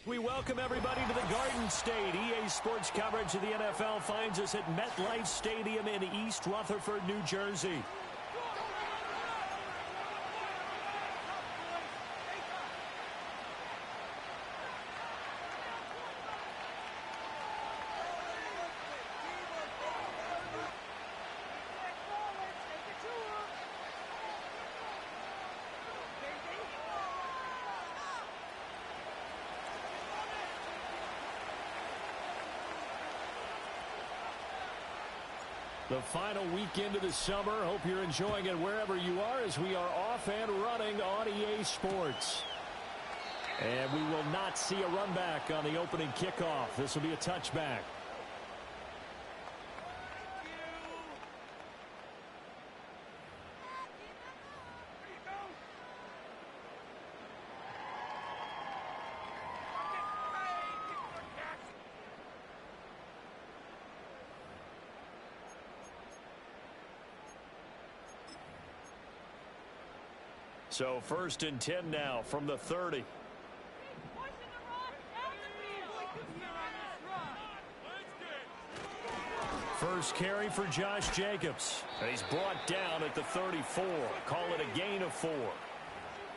We welcome everybody to the Garden State. EA Sports coverage of the NFL finds us at MetLife Stadium in East Rutherford, New Jersey. The final weekend of the summer. Hope you're enjoying it wherever you are as we are off and running on EA Sports. And we will not see a run back on the opening kickoff. This will be a touchback. So 1st and 10 now from the 30. First carry for Josh Jacobs. And he's brought down at the 34. Call it a gain of 4.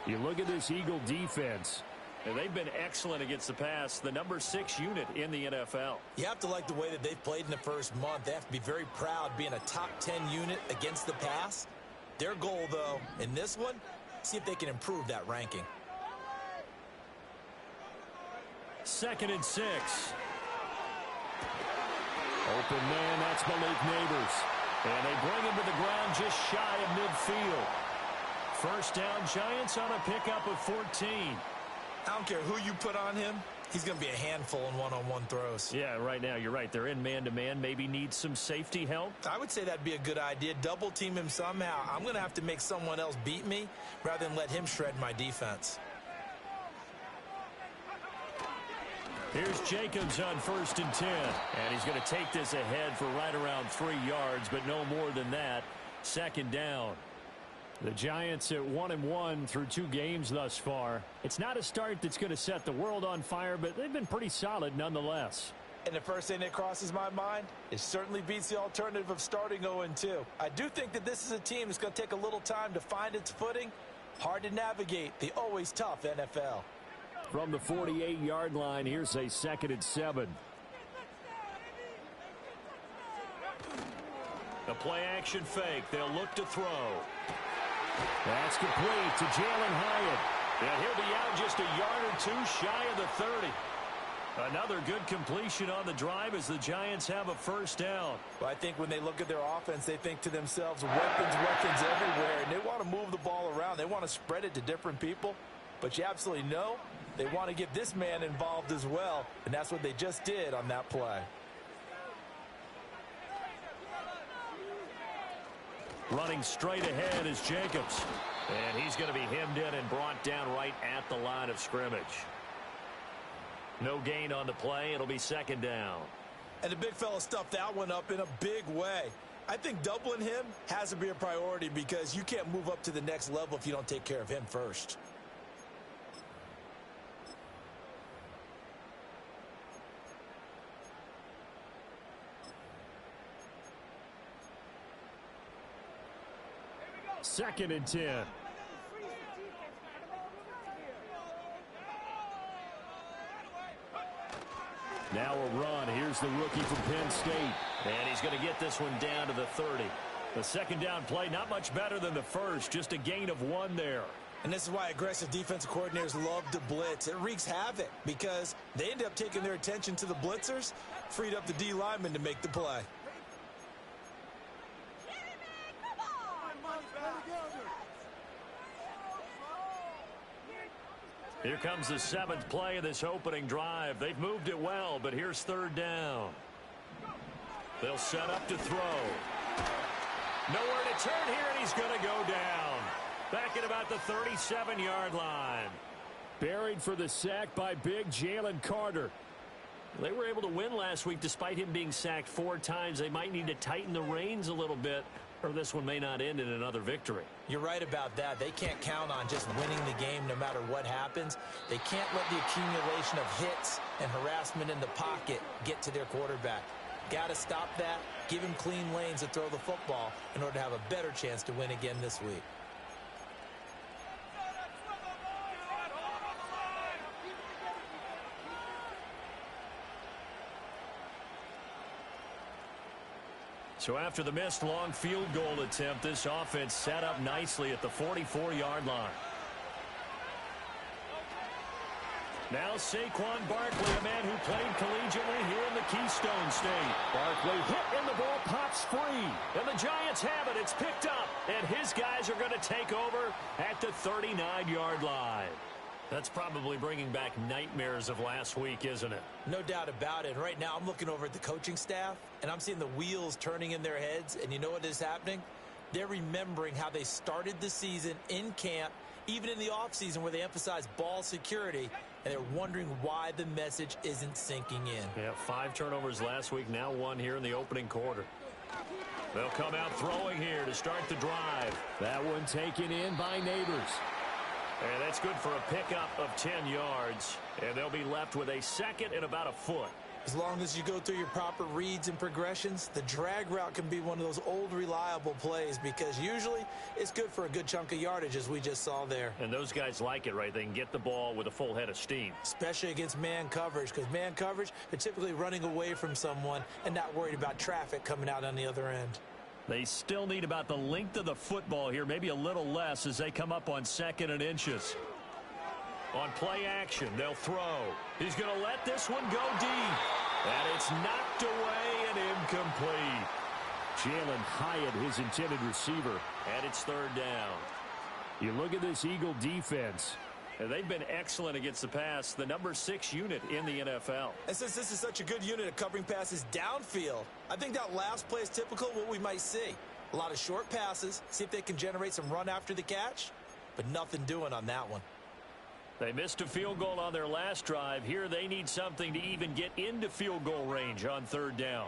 You look at this Eagle defense. And they've been excellent against the pass, the number 6 unit in the NFL. You have to like the way that they've played in the first month. They have to be very proud being a top 10 unit against the pass. Their goal, though, in this one, see if they can improve that ranking. 2nd and 6. Open man, that's Malik Neighbors. And they bring him to the ground just shy of midfield. First down, Giants on a pickup of 14. I don't care who you put on him. He's going to be a handful in one-on-one throws. Yeah, right now, you're right. They're in man-to-man. Maybe need some safety help. I would say that'd be a good idea. Double team him somehow. I'm going to have to make someone else beat me rather than let him shred my defense. Here's Jacobs on 1st and 10. And he's going to take this ahead for right around 3 yards, but no more than that. 2nd down. The Giants at 1-1 through 2 games thus far. It's not a start that's going to set the world on fire, but they've been pretty solid nonetheless. And the first thing that crosses my mind, it certainly beats the alternative of starting 0-2. I do think that this is a team that's going to take a little time to find its footing. Hard to navigate the always tough NFL. From the 48-yard line, here's a 2nd and 7. The play-action fake. They'll look to throw. That's complete to Jalen Hyatt. And he'll be out just a yard or 2 shy of the 30. Another good completion on the drive as the Giants have a first down. Well, I think when they look at their offense, they think to themselves, weapons everywhere, and they want to move the ball around. They want to spread it to different people. But you absolutely know they want to get this man involved as well, and that's what they just did on that play. Running straight ahead is Jacobs. And he's going to be hemmed in and brought down right at the line of scrimmage. No gain on the play. It'll be 2nd down. And the big fella stuffed that one up in a big way. I think doubling him has to be a priority because you can't move up to the next level if you don't take care of him first. Second and 10. Now a run. Here's the rookie from Penn State. And he's going to get this one down to the 30. The 2nd down play, not much better than the first. Just a gain of 1 there. And this is why aggressive defensive coordinators love to blitz. It wreaks havoc because they end up taking their attention to the blitzers, freed up the D lineman to make the play. Here comes the 7th play of this opening drive. They've moved it well, but here's 3rd down. They'll set up to throw. Nowhere to turn here, and he's going to go down. Back at about the 37-yard line. Buried for the sack by big Jalen Carter. They were able to win last week despite him being sacked 4 times. They might need to tighten the reins a little bit, or this one may not end in another victory. You're right about that. They can't count on just winning the game no matter what happens. They can't let the accumulation of hits and harassment in the pocket get to their quarterback. Got to stop that, give him clean lanes to throw the football in order to have a better chance to win again this week. So after the missed long field goal attempt, this offense set up nicely at the 44-yard line. Now Saquon Barkley, a man who played collegiately here in the Keystone State. Barkley hit and the ball pops free. And the Giants have it. It's picked up. And his guys are going to take over at the 39-yard line. That's probably bringing back nightmares of last week, isn't it? No doubt about it. Right now I'm looking over at the coaching staff, and I'm seeing the wheels turning in their heads. And you know what is happening? They're remembering how they started the season in camp, even in the offseason where they emphasized ball security, and they're wondering why the message isn't sinking in. Yeah, 5 turnovers last week, now 1 here in the opening quarter. They'll come out throwing here to start the drive. That one taken in by Neighbors. And that's good for a pickup of 10 yards. And they'll be left with a second and about a foot. As long as you go through your proper reads and progressions, the drag route can be one of those old reliable plays because usually it's good for a good chunk of yardage as we just saw there. And those guys like it, right? They can get the ball with a full head of steam. Especially against man coverage, because man coverage, they're typically running away from someone and not worried about traffic coming out on the other end. They still need about the length of the football here, maybe a little less as they come up on 2nd and inches. On play action, they'll throw. He's going to let this one go deep. And it's knocked away and incomplete. Jalen Hyatt, his intended receiver, and it's 3rd down. You look at this Eagle defense. And they've been excellent against the pass, the number 6 unit in the NFL. And since this is such a good unit of covering passes downfield, I think that last play is typical of what we might see. A lot of short passes, see if they can generate some run after the catch, but nothing doing on that one. They missed a field goal on their last drive. Here they need something to even get into field goal range on 3rd down.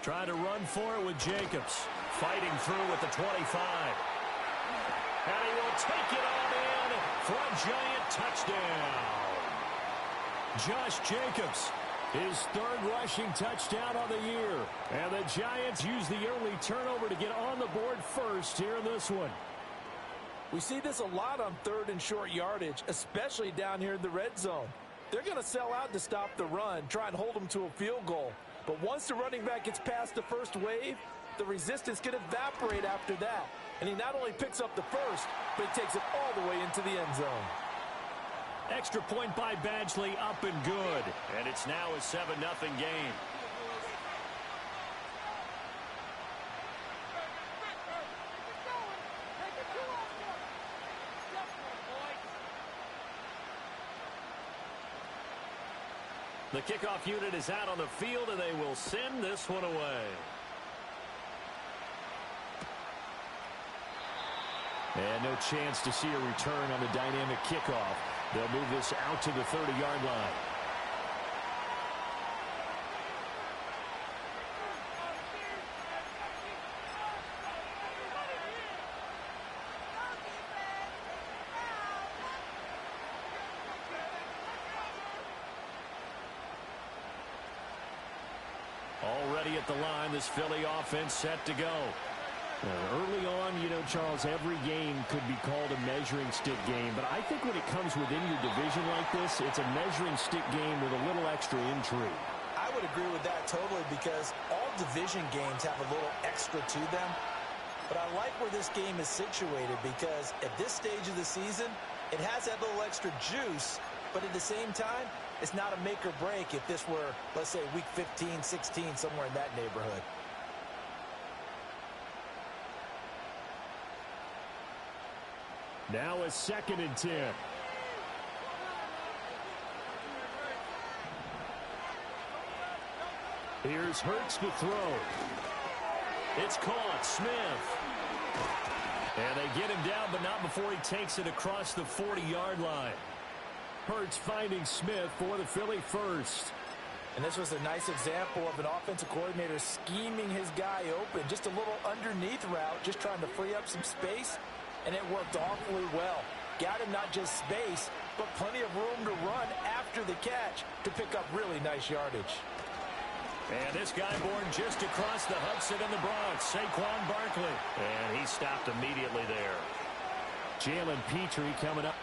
Trying to run for it with Jacobs. Fighting through with the 25. And he will take it on in for a Giant touchdown. Josh Jacobs, his 3rd rushing touchdown on the year. And the Giants use the early turnover to get on the board first here in this one. We see this a lot on 3rd and short yardage, especially down here in the red zone. They're going to sell out to stop the run, try and hold them to a field goal. But once the running back gets past the first wave, the resistance can evaporate after that. And he not only picks up the first, but he takes it all the way into the end zone. Extra point by Badgley, up and good. And it's now a 7-0 game. The kickoff unit is out on the field, and they will send this one away. And no chance to see a return on the dynamic kickoff. They'll move this out to the 30-yard line. Already at the line, this Philly offense set to go. Early on, you know, Charles, every game could be called a measuring stick game. But I think when it comes within your division like this, it's a measuring stick game with a little extra intrigue. I would agree with that totally because all division games have a little extra to them. But I like where this game is situated because at this stage of the season, it has that little extra juice. But at the same time, it's not a make or break if this were, let's say, week 15, 16, somewhere in that neighborhood. Now a 2nd and 10. Here's Hurts to throw. It's caught. Smith. And they get him down, but not before he takes it across the 40-yard line. Hurts finding Smith for the Philly first. And this was a nice example of an offensive coordinator scheming his guy open. Just a little underneath route, just trying to free up some space, and it worked awfully well. Got him not just space, but plenty of room to run after the catch to pick up really nice yardage. And this guy born just across the Hudson in the Bronx, Saquon Barkley. And he stopped immediately there. Jalen Petrie coming up.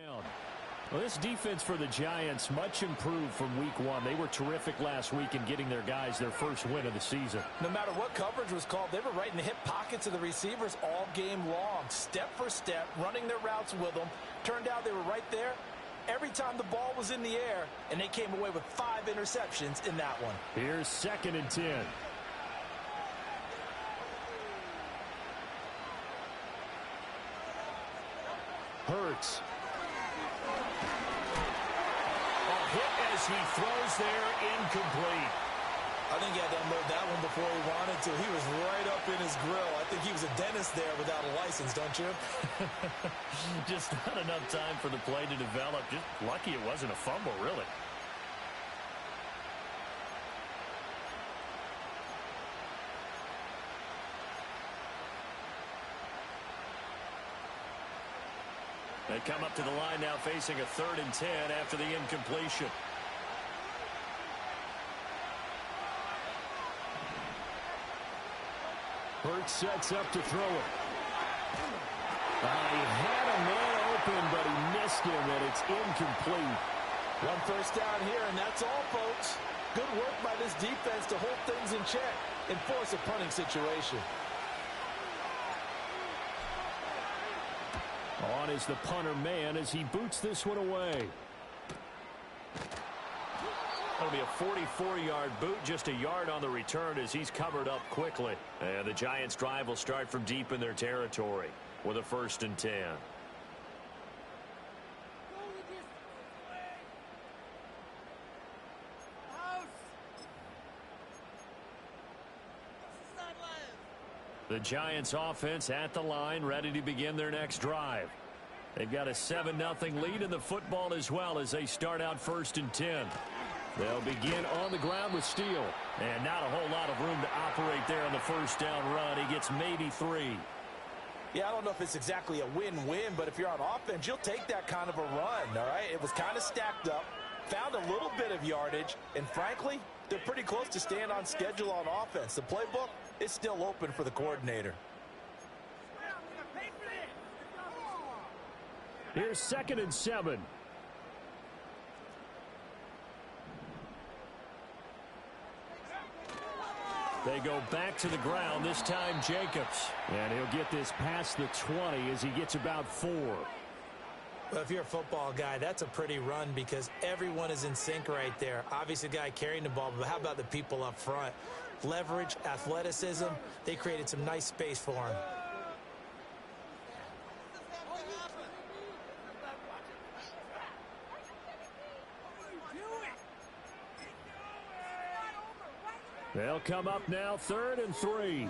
Down. Well, this defense for the Giants much improved from week one. They were terrific last week in getting their guys their first win of the season. No matter what coverage was called, they were right in the hip pockets of the receivers all game long, step for step, running their routes with them. Turned out they were right there every time the ball was in the air, and they came away with 5 interceptions in that one. Here's 2nd and 10. Hurts. Hit as he throws there, incomplete. I think he had to unload that one before he wanted to. He was right up in his grill. I think he was a dentist there without a license, don't you? Just not enough time for the play to develop. Just lucky it wasn't a fumble, really. They come up to the line now facing a 3rd and 10 after the incompletion. Hurts sets up to throw it. He had a man open, but he missed him, and it's incomplete. 1 first down here, and that's all, folks. Good work by this defense to hold things in check and force a punting situation. On is the punter man as he boots this one away. That'll be a 44-yard boot, just a yard on the return as he's covered up quickly. And the Giants' drive will start from deep in their territory with a 1st and 10. The Giants offense at the line, ready to begin their next drive. They've got a 7-0 lead in the football as well as they start out 1st and 10. They'll begin on the ground with Steele. And not a whole lot of room to operate there on the 1st down run. He gets maybe 3. Yeah, I don't know if it's exactly a win-win, but if you're on offense, you'll take that kind of a run, all right? It was kind of stacked up, found a little bit of yardage, and frankly, they're pretty close to staying on schedule on offense. The playbook is still open for the coordinator. Here's 2nd and 7. They go back to the ground, this time Jacobs. And he'll get this past the 20 as he gets about 4. Well, if you're a football guy, that's a pretty run because everyone is in sync right there. Obviously, the guy carrying the ball, but how about the people up front? Leverage, athleticism, they created some nice space for him. They'll come up now, 3rd and 3.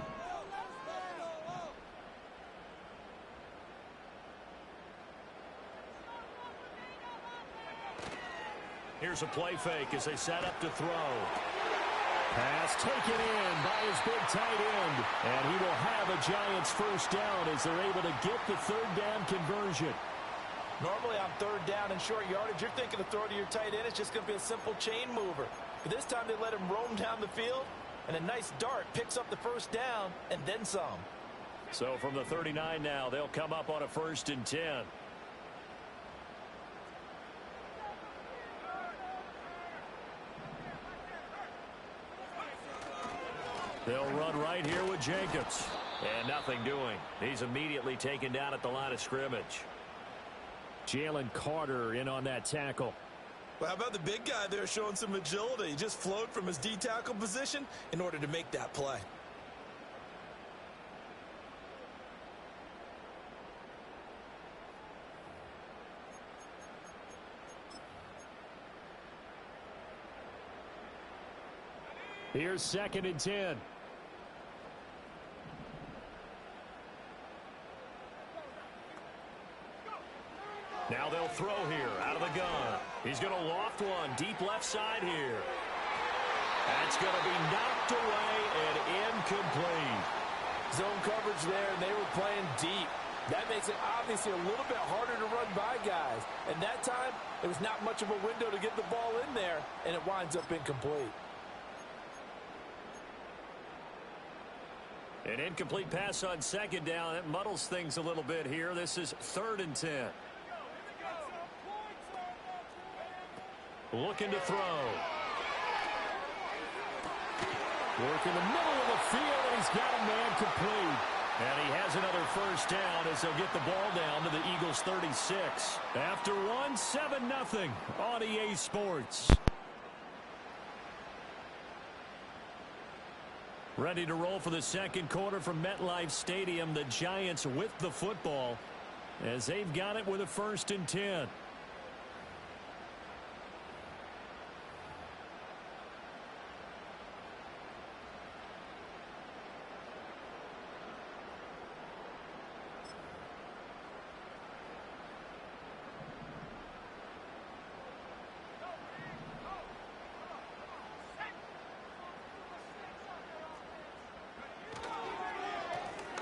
Here's a play fake as they set up to throw. Pass taken in by his big tight end. And he will have a Giants 1st down as they're able to get the 3rd down conversion. Normally on 3rd down and short yardage, you're thinking of throw to your tight end. It's just going to be a simple chain mover. But this time they let him roam down the field, and a nice dart picks up the 1st down and then some. So from the 39 now, they'll come up on a 1st and 10. They'll run right here with Jacobs. And nothing doing. He's immediately taken down at the line of scrimmage. Jalen Carter in on that tackle. Well, how about the big guy there showing some agility? He just flowed from his D-tackle position in order to make that play. Here's 2nd and 10. Now they'll throw here out of the gun. He's going to loft one deep left side here. That's going to be knocked away and incomplete. Zone coverage there, and they were playing deep. That makes it obviously a little bit harder to run by guys. And that time, there was not much of a window to get the ball in there, and it winds up incomplete. An incomplete pass on 2nd down. It muddles things a little bit here. This is 3rd and 10. Looking to throw. Work in the middle of the field, and he's got a man complete. And he has another first down as they'll get the ball down to the Eagles' 36. After one, 7-0 on EA Sports. Ready to roll for the second quarter from MetLife Stadium. The Giants with the football as they've got it with a 1st and 10.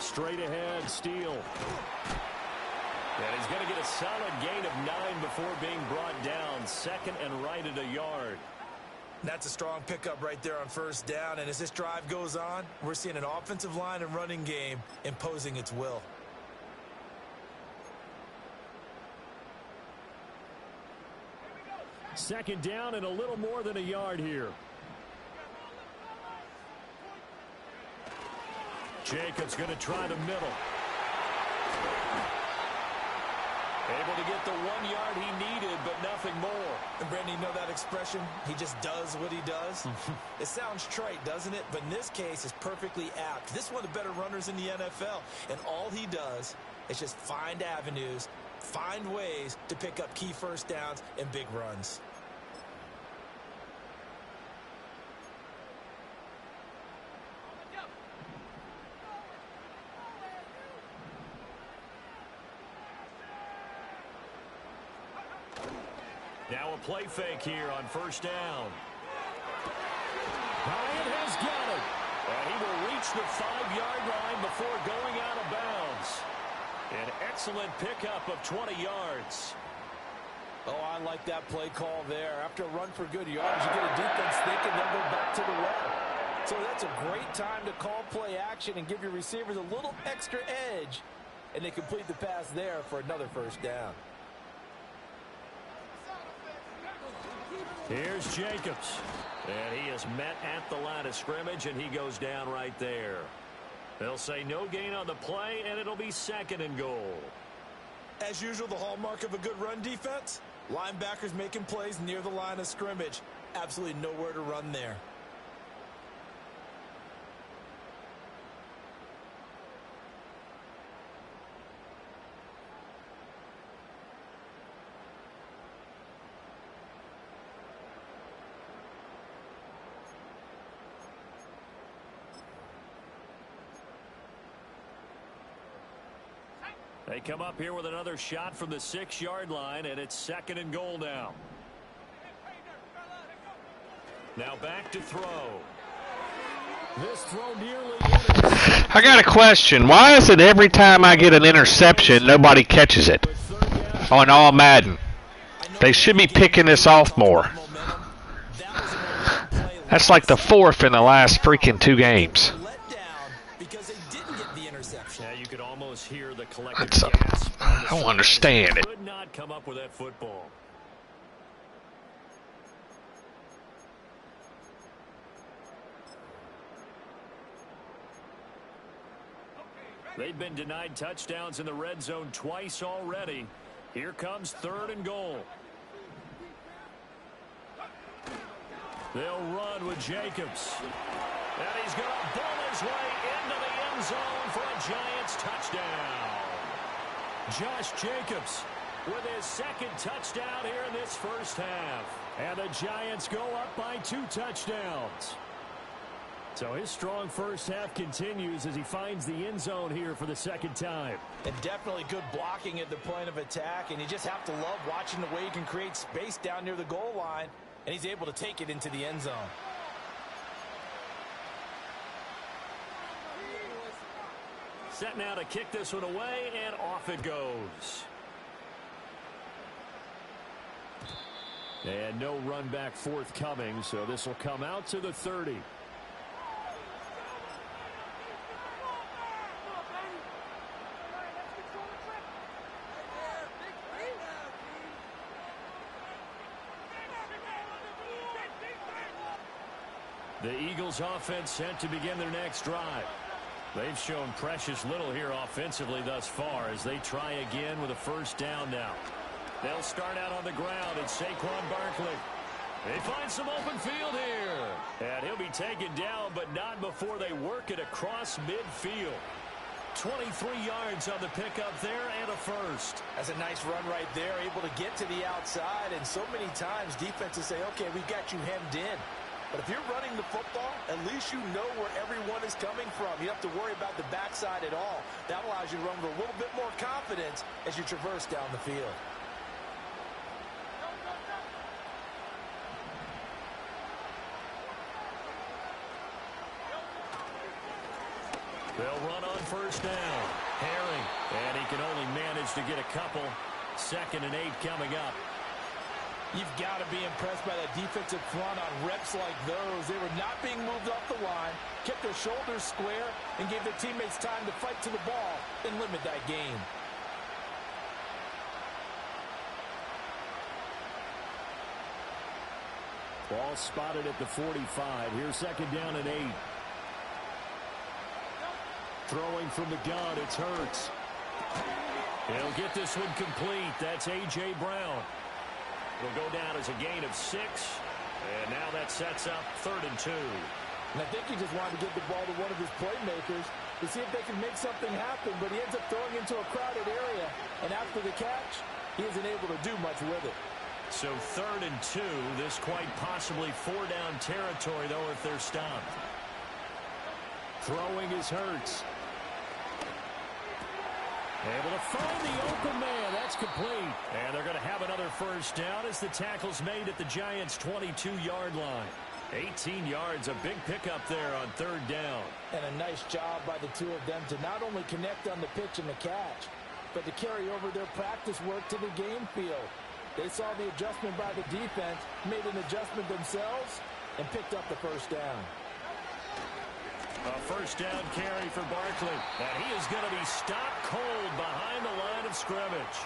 Straight ahead, Steele. And he's going to get a solid gain of 9 before being brought down. 2nd and right at a yard. That's a strong pickup right there on 1st down. And as this drive goes on, we're seeing an offensive line and running game imposing its will. Second down and a little more than a yard here. Jacobs going to try the middle. Able to get the 1 yard he needed, but nothing more. And Brandon, you know that expression? He just does what he does. It sounds trite, doesn't it? But in this case, it's perfectly apt. This is one of the better runners in the NFL. And all he does is just find avenues, find ways to pick up key first downs and big runs. Now a play fake here on 1st down. Bryant has got it. And he will reach the 5-yard line before going out of bounds. An excellent pickup of 20 yards. Oh, I like that play call there. After a run for good yards, you get a defense thinking they'll go back to the well. So that's a great time to call play action and give your receivers a little extra edge. And they complete the pass there for another 1st down. Here's Jacobs. And he is met at the line of scrimmage, and he goes down right there. They'll say no gain on the play, and it'll be 2nd and goal. As usual, the hallmark of a good run defense, linebackers making plays near the line of scrimmage. Absolutely nowhere to run there. They come up here with another shot from the 6-yard line, and it's 2nd and goal now. Now back to throw. This throw nearly I got a question. Why is it every time I get an interception, nobody catches it on all Madden? They should be picking this off more. That's like the 4th in the last freaking 2 games. Hear the collective gasp. I don't understand it. Could not come up with that football. They've been denied touchdowns in the red zone twice already. Here comes 3rd and goal. They'll run with Jacobs. And he's going to bull his way into the end zone for a Giants touchdown. Josh Jacobs with his 2nd touchdown here in this 1st half. And the Giants go up by 2 touchdowns. So his strong first half continues as he finds the end zone here for the second time. And definitely good blocking at the point of attack, and you just have to love watching the way he can create space down near the goal line, and he's able to take it into the end zone. Set now to kick this one away, and off it goes. And no run back forthcoming, so this will come out to the 30. The Eagles offense set to begin their next drive. They've shown precious little here offensively thus far as they try again with a first down now. They'll start out on the ground at Saquon Barkley. They find some open field here. And he'll be taken down, but not before they work it across midfield. 23 yards on the pickup there and a first. That's a nice run right there, able to get to the outside. And so many times defenses say, okay, we've got you hemmed in. But if you're running the football, at least you know where everyone is coming from. You don't have to worry about the backside at all. That allows you to run with a little bit more confidence as you traverse down the field. They'll run on first down. Herring, and he can only manage to get a couple. 2nd and 8 coming up. You've got to be impressed by that defensive front on reps like those. They were not being moved off the line, kept their shoulders square, and gave their teammates time to fight to the ball and limit that gain. Ball spotted at the 45. Here's 2nd down and 8. Throwing from the gun, it's Hurts. He'll get this one complete. That's A.J. Brown. Will go down as a gain of 6. And now that sets up 3rd and 2. And I think he just wanted to get the ball to one of his playmakers to see if they can make something happen, but he ends up throwing into a crowded area. And after the catch, he isn't able to do much with it. So 3rd and 2. This quite possibly 4-down territory, though, if they're stopped. Throwing is Hurts. Able to find the open man. That's complete. And they're going to have another first down as the tackle's made at the Giants' 22-yard line. 18 yards, a big pickup there on 3rd down. And a nice job by the two of them to not only connect on the pitch and the catch, but to carry over their practice work to the game field. They saw the adjustment by the defense, made an adjustment themselves, and picked up the first down. A first down carry for Barkley. And he is going to be stopped cold behind the line of scrimmage.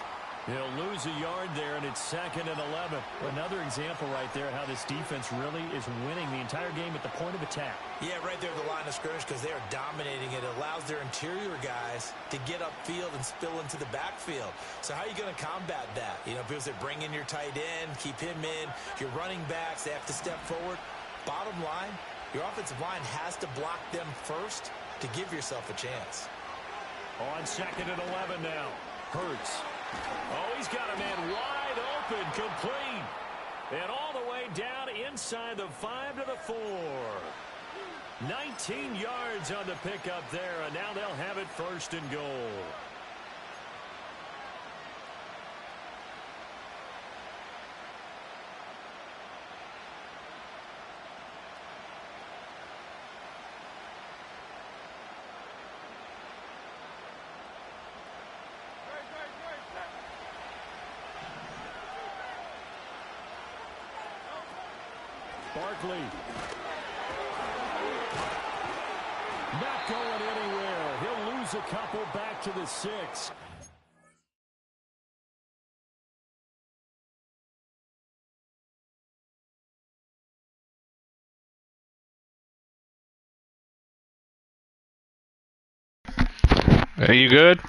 He'll lose a yard there, and it's 2nd and 11. Another example right there how this defense really is winning the entire game at the point of attack. Yeah, right there at the line of scrimmage because they are dominating it. It allows their interior guys to get upfield and spill into the backfield. So how are you going to combat that? You know, because they bring in your tight end, keep him in. Your running backs, they have to step forward. Bottom line, your offensive line has to block them first to give yourself a chance. On 2nd and 11 now. Hurts. Oh, he's got a man wide open, complete. And all the way down inside the 5 to the 4. 19 yards on the pickup there, and now they'll have it 1st and goal. Barkley. Not going anywhere. He'll lose a couple back to the 6. Are you good?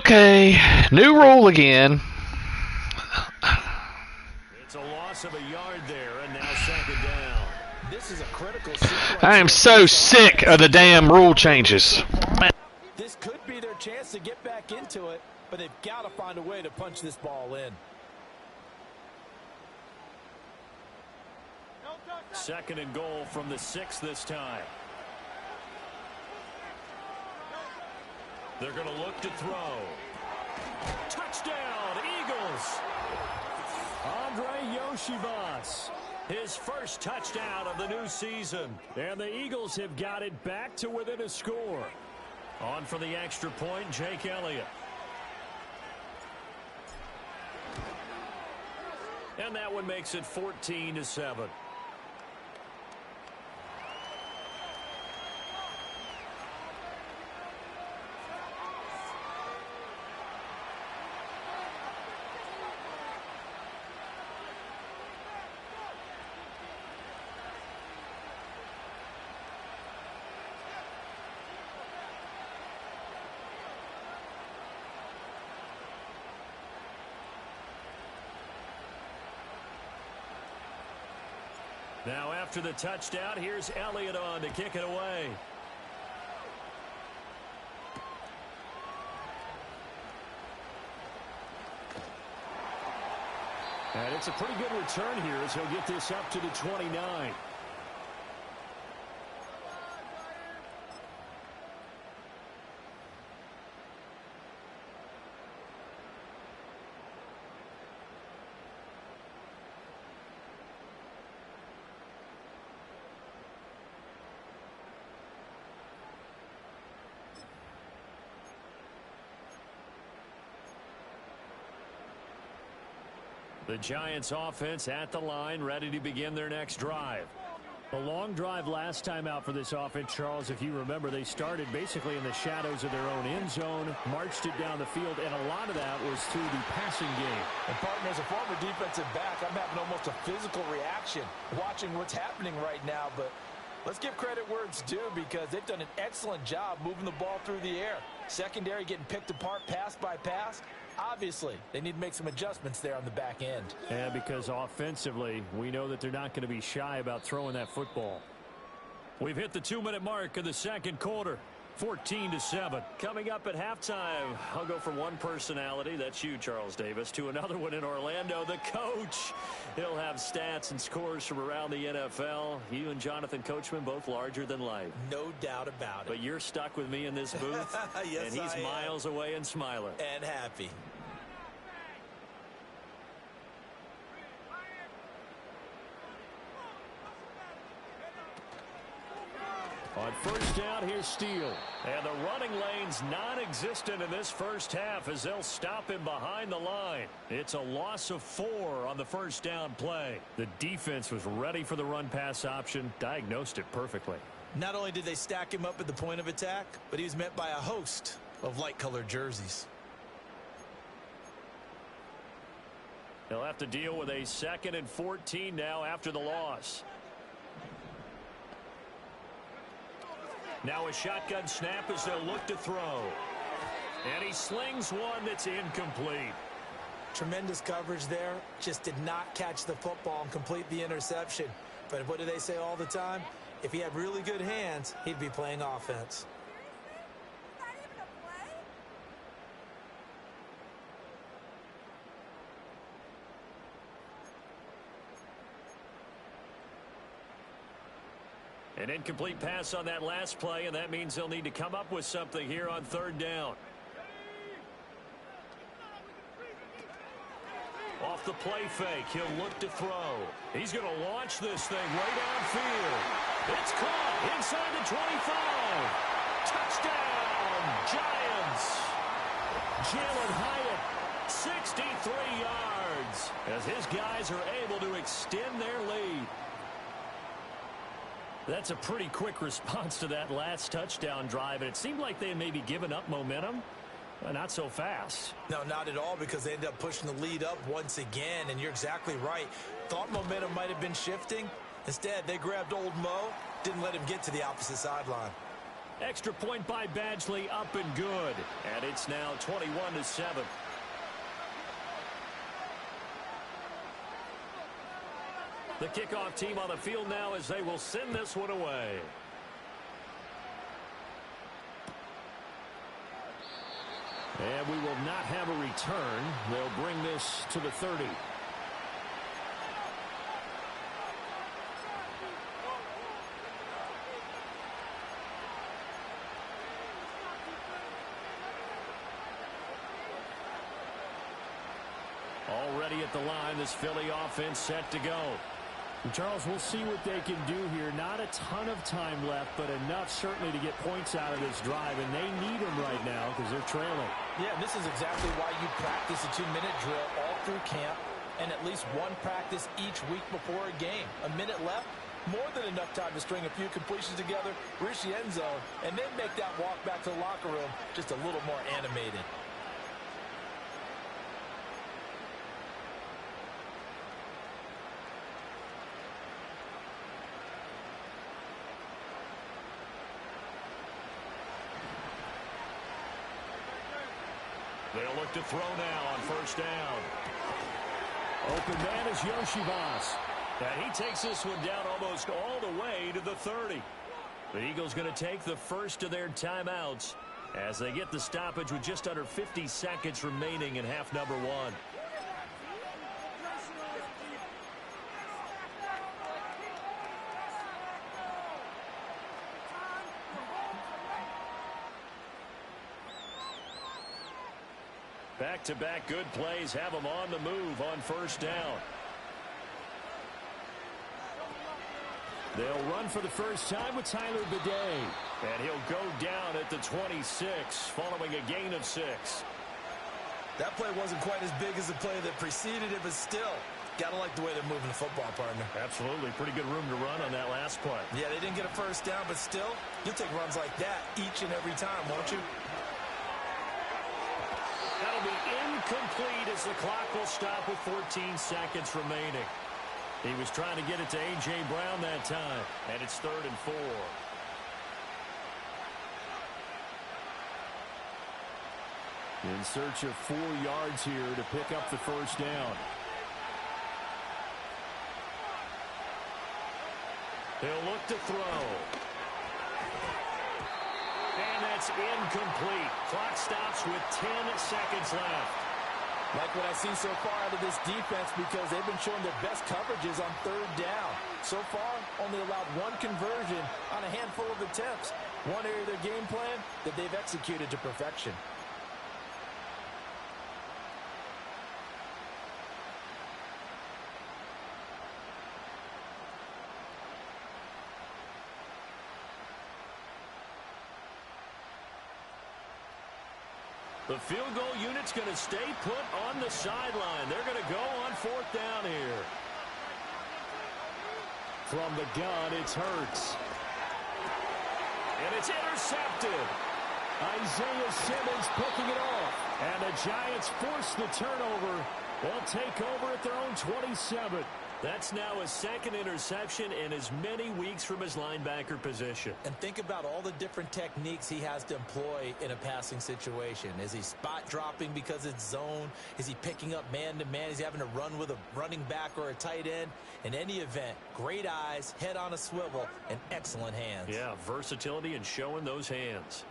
Okay, new rule again. It's a loss of a yard there, and now second down. This is a critical sequence. I am so sick of the damn rule changes. This could be their chance to get back into it, but they've got to find a way to punch this ball in. Second and goal from the 6 this time. They're going to look to throw. Touchdown, Eagles! Andre Yoshivas, his first touchdown of the new season. And the Eagles have got it back to within a score. On for the extra point, Jake Elliott. And that one makes it 14-7. Now after the touchdown, here's Elliott on to kick it away. And it's a pretty good return here as he'll get this up to the 29. The Giants offense at the line, ready to begin their next drive. A long drive last time out for this offense, Charles. If you remember, they started basically in the shadows of their own end zone, marched it down the field, and a lot of that was through the passing game. And partner, as a former defensive back, I'm having almost a physical reaction watching what's happening right now. But let's give credit where it's due because they've done an excellent job moving the ball through the air. Secondary getting picked apart pass by pass. Obviously, they need to make some adjustments there on the back end. Yeah, because offensively, we know that they're not going to be shy about throwing that football. We've hit the 2-minute mark of the second quarter. 14-7. Coming up at halftime, I'll go from one personality, that's you, Charles Davis, to another one in Orlando, the coach. He'll have stats and scores from around the NFL. You and Jonathan Coachman, both larger than life. No doubt about it. But you're stuck with me in this booth, yes, and he's miles away and smiling. And happy. On first down, here's Steele. And the running lane's non-existent in this first half as they'll stop him behind the line. It's a loss of 4 on the first down play. The defense was ready for the run-pass option, diagnosed it perfectly. Not only did they stack him up at the point of attack, but he was met by a host of light-colored jerseys. They'll have to deal with a 2nd and 14 now after the loss. Now a shotgun snap as they'll look to throw. And he slings one that's incomplete. Tremendous coverage there. Just did not catch the football and complete the interception. But what do they say all the time? If he had really good hands, he'd be playing offense. An incomplete pass on that last play, and that means they'll need to come up with something here on third down. Off the play fake, he'll look to throw. He's going to launch this thing way downfield. It's caught inside the 25. Touchdown, Giants. Jalen Hyatt, 63 yards, as his guys are able to extend their lead. That's a pretty quick response to that last touchdown drive, and it seemed like they had maybe given up momentum. Not so fast. No, not at all, because they ended up pushing the lead up once again, and you're exactly right. Thought momentum might have been shifting. Instead, they grabbed old Mo, didn't let him get to the opposite sideline. Extra point by Badgley, up and good. And it's now 21-7. The kickoff team on the field now as they will send this one away. And we will not have a return. They'll bring this to the 30. Already at the line, this Philly offense set to go. Charles, we'll see what they can do here. Not a ton of time left, but enough certainly to get points out of this drive, and they need them right now because they're trailing. Yeah, and this is exactly why you practice a 2-minute drill all through camp and at least one practice each week before a game. A minute left, more than enough time to string a few completions together, reach the end zone, and then make that walk back to the locker room just a little more animated. They'll look to throw now on first down. Open man is Yoshivas. And he takes this one down almost all the way to the 30. The Eagles going to take the first of their timeouts as they get the stoppage with just under 50 seconds remaining in half number one. Back-to-back good plays have them on the move on first down. They'll run for the first time with Tyler Bidet. And he'll go down at the 26 following a gain of 6. That play wasn't quite as big as the play that preceded it, but still, gotta like the way they're moving the football, partner. Absolutely. Pretty good room to run on that last play. Yeah, they didn't get a first down, but still, you'll take runs like that each and every time, won't you? That'll be incomplete as the clock will stop with 14 seconds remaining. He was trying to get it to A.J. Brown that time, and it's 3rd and 4. In search of 4 yards here to pick up the first down. He'll look to throw. And that's incomplete. Clock stops with 10 seconds left. Like what I've seen so far out of this defense, because they've been showing their best coverages on 3rd down. So far, only allowed 1 conversion on a handful of attempts. One area of their game plan that they've executed to perfection. The field goal unit's going to stay put on the sideline. They're going to go on 4th down here. From the gun, it's Hurts. And it's intercepted. Isaiah Simmons picking it off. And the Giants force the turnover. They'll take over at their own 27. That's now his 2nd interception in as many weeks from his linebacker position. And think about all the different techniques he has to employ in a passing situation. Is he spot dropping because it's zone? Is he picking up man-to-man? Is he having to run with a running back or a tight end? In any event, great eyes, head on a swivel, and excellent hands. Yeah, versatility and showing those hands.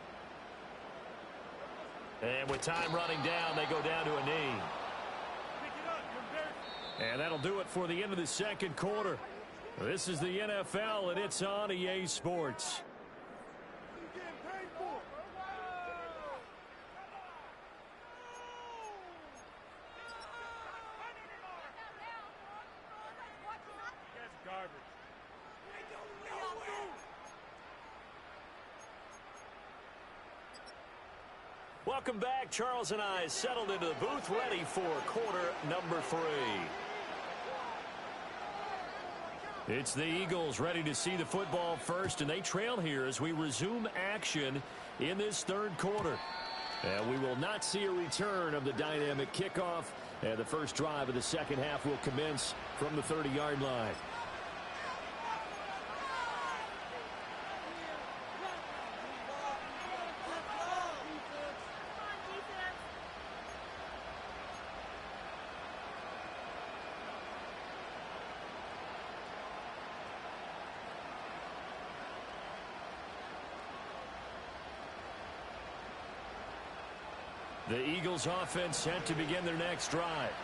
And with time running down, they go down to a knee. And that'll do it for the end of the 2nd quarter. This is the NFL, and it's on EA Sports. Welcome back. Charles and I settled into the booth, ready for quarter number 3. It's the Eagles ready to see the football first, and they trail here as we resume action in this 3rd quarter. And we will not see a return of the dynamic kickoff, and the first drive of the 2nd half will commence from the 30-yard line. The Eagles offense set to begin their next drive.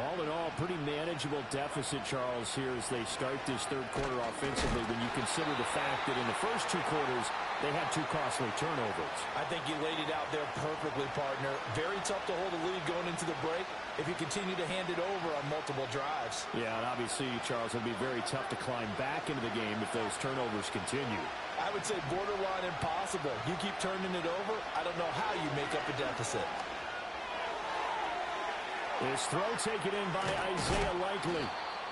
All in all, pretty manageable deficit, Charles, here as they start this third quarter offensively when you consider the fact that in the first two quarters, they had two costly turnovers. I think you laid it out there perfectly, partner. Very tough to hold a lead going into the break if you continue to hand it over on multiple drives. Yeah, and obviously, Charles, it'll be very tough to climb back into the game if those turnovers continue. I would say borderline impossible. You keep turning it over, I don't know how you make up a deficit. This throw taken in by Isaiah Likely.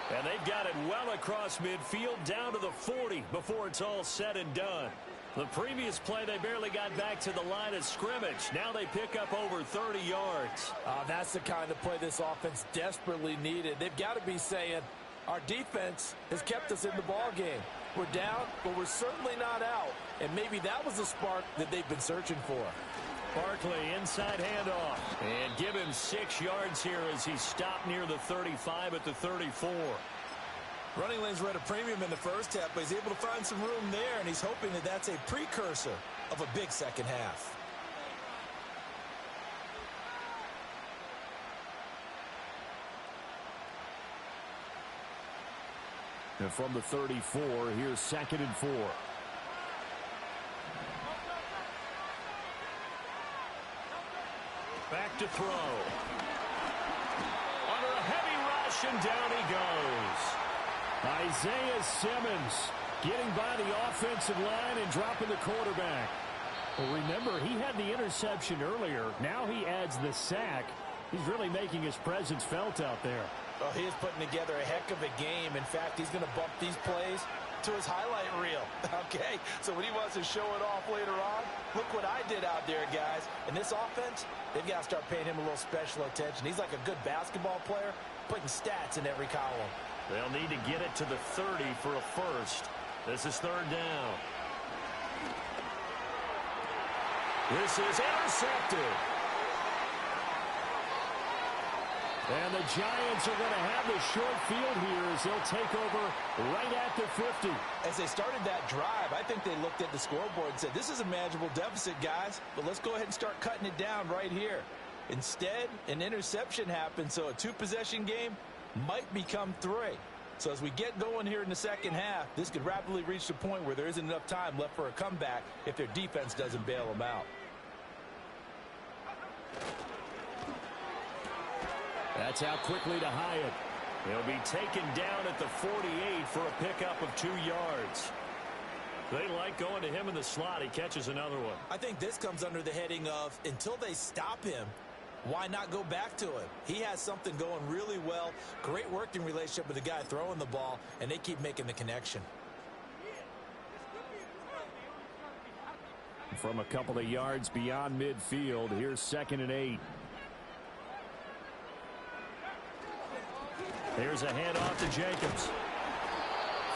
And they've got it well across midfield down to the 40 before it's all said and done. The previous play, they barely got back to the line of scrimmage. Now they pick up over 30 yards. That's the kind of play this offense desperately needed. They've got to be saying, our defense has kept us in the ball game. We're down, but we're certainly not out. And maybe that was the spark that they've been searching for. Barkley inside handoff. And give him 6 yards here as he stopped near the 35 at the 34. Running lanes were at a premium in the first half, but he's able to find some room there, and he's hoping that that's a precursor of a big second half. And from the 34, here's 2nd and 4. Back to throw. Under a heavy rush, and down he goes. Isaiah Simmons getting by the offensive line and dropping the quarterback. Well, remember, he had the interception earlier. Now he adds the sack. He's really making his presence felt out there. Oh, he is putting together a heck of a game. In fact, he's going to bump these plays to his highlight reel. Okay, so when he wants to show it off later on, look what I did out there, guys. In this offense, they've got to start paying him a little special attention. He's like a good basketball player, putting stats in every column. They'll need to get it to the 30 for a first. This is 3rd down. This is intercepted. And the Giants are going to have the short field here as they'll take over right at the 50. As they started that drive, I think they looked at the scoreboard and said, this is a manageable deficit, guys, but let's go ahead and start cutting it down right here. Instead, an interception happened, so a 2-possession game might become 3. So as we get going here in the second half, this could rapidly reach the point where there isn't enough time left for a comeback if their defense doesn't bail them out. That's out quickly to Hyatt. He'll be taken down at the 48 for a pickup of 2 yards. They like going to him in the slot. He catches another one. I think this comes under the heading of, until they stop him, why not go back to him? He has something going really well. Great working relationship with the guy throwing the ball, and they keep making the connection. From a couple of yards beyond midfield, here's 2nd and 8. Here's a handoff to Jacobs.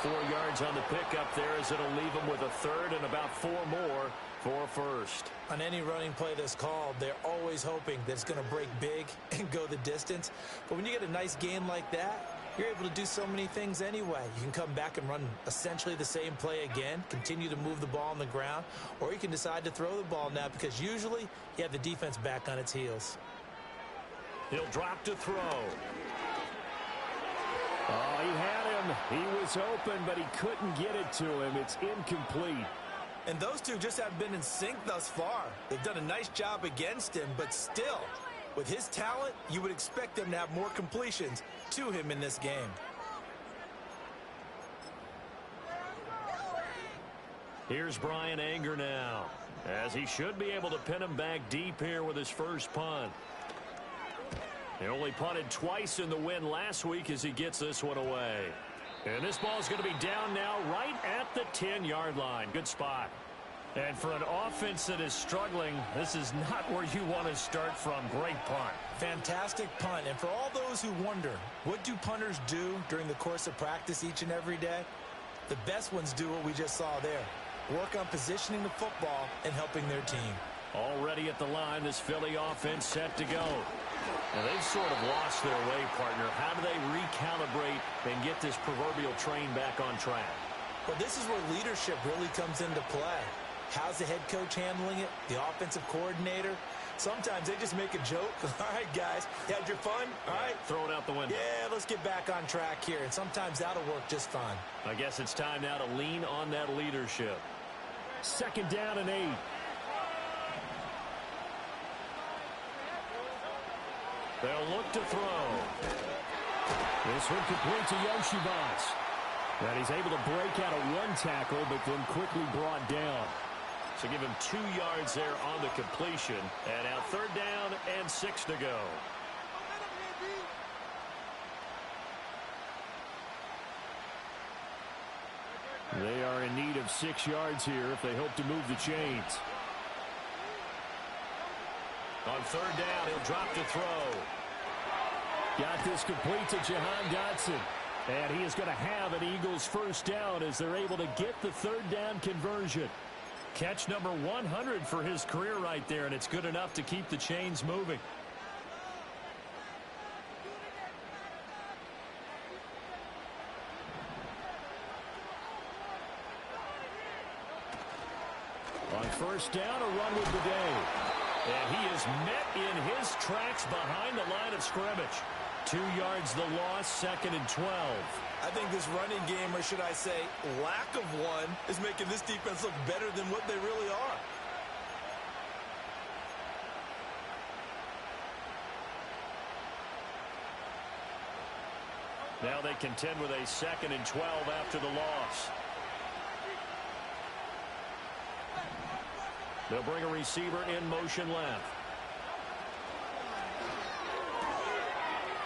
4 yards on the pickup there as it'll leave him with a 3rd and about 4 more for a first. On any running play that's called, they're always hoping that it's going to break big and go the distance. But when you get a nice gain like that, you're able to do so many things anyway. You can come back and run essentially the same play again, continue to move the ball on the ground, or you can decide to throw the ball now because usually you have the defense back on its heels. He'll drop to throw. Oh, he had him. He was open, but he couldn't get it to him. It's incomplete. And those two just haven't been in sync thus far. They've done a nice job against him, but still, with his talent, you would expect them to have more completions to him in this game. Here's Brian Anger now, as he should be able to pin him back deep here with his first punt. He only punted twice in the win last week as he gets this one away. And this ball is going to be down now right at the 10-yard line. Good spot. And for an offense that is struggling, this is not where you want to start from. Great punt. Fantastic punt. And for all those who wonder, what do punters do during the course of practice each and every day? The best ones do what we just saw there. Work on positioning the football and helping their team. Already at the line, this Philly offense set to go. Now, they've sort of lost their way, partner. How do they recalibrate and get this proverbial train back on track? Well, this is where leadership really comes into play. How's the head coach handling it? The offensive coordinator? Sometimes they just make a joke. All right, guys, you had your fun? All right. Throw it out the window. Yeah, let's get back on track here. And sometimes that'll work just fine. I guess it's time now to lean on that leadership. 2nd down and 8. They'll look to throw. This one complete to Yoshibas. And he's able to break out of one tackle, but then quickly brought down. So give him 2 yards there on the completion. And now 3rd down and 6 to go. They are in need of 6 yards here if they hope to move the chains. On 3rd down, he'll drop to throw. Got this complete to Jahan Dotson. And he is going to have an Eagles 1st down as they're able to get the 3rd down conversion. Catch number 100 for his career right there, and it's good enough to keep the chains moving. On 1st down, a run with the day. And he is met in his tracks behind the line of scrimmage. 2 yards the loss, 2nd and 12. I think this running game, or should I say lack of one, is making this defense look better than what they really are. Now they contend with a 2nd and 12 after the loss. They'll bring a receiver in motion left.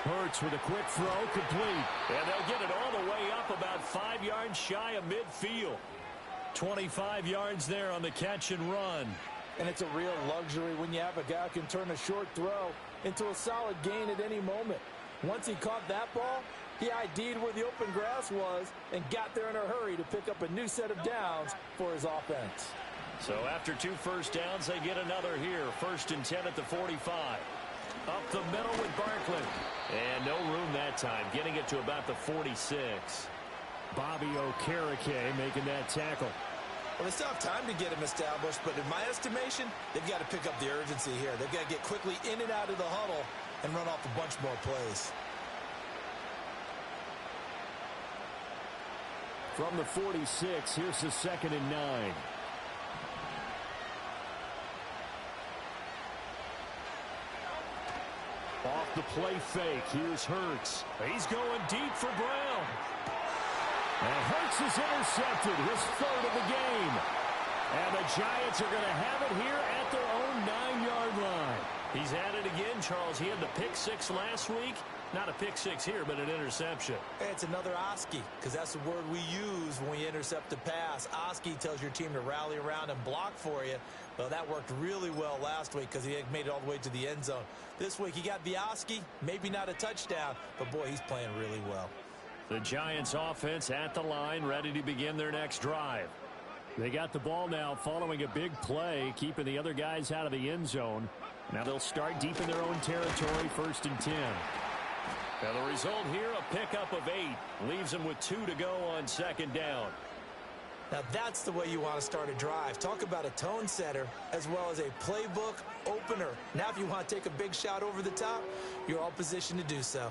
Hurts with a quick throw, complete. And they'll get it all the way up about 5 yards shy of midfield. 25 yards there on the catch and run. And it's a real luxury when you have a guy who can turn a short throw into a solid gain at any moment. Once he caught that ball, he ID'd where the open grass was and got there in a hurry to pick up a new set of downs for his offense. So after 2 first downs, they get another here. 1st and 10 at the 45. Up the middle with Barkley. And no room that time, getting it to about the 46. Bobby Okereke making that tackle. Well, they still have time to get him established, but in my estimation, they've got to pick up the urgency here. They've got to get quickly in and out of the huddle and run off a bunch more plays. From the 46, here's the 2nd and 9. Off the play fake, here's Hurts. He's going deep for Brown. And Hurts is intercepted, his 3rd of the game. And the Giants are going to have it here at their own 9-yard line. He's at it again, Charles. He had the pick 6 last week. Not a pick 6 here, but an interception. Hey, it's another Oski, because that's the word we use when we intercept a pass. Oski tells your team to rally around and block for you. Well, that worked really well last week because he had made it all the way to the end zone. This week, he got the Oski, maybe not a touchdown, but boy, he's playing really well. The Giants offense at the line, ready to begin their next drive. They got the ball now following a big play, keeping the other guys out of the end zone. Now they'll start deep in their own territory, 1st and 10. Now the result here, a pickup of 8. Leaves them with 2 to go on 2nd down. Now that's the way you want to start a drive. Talk about a tone setter as well as a playbook opener. Now if you want to take a big shot over the top, you're all positioned to do so.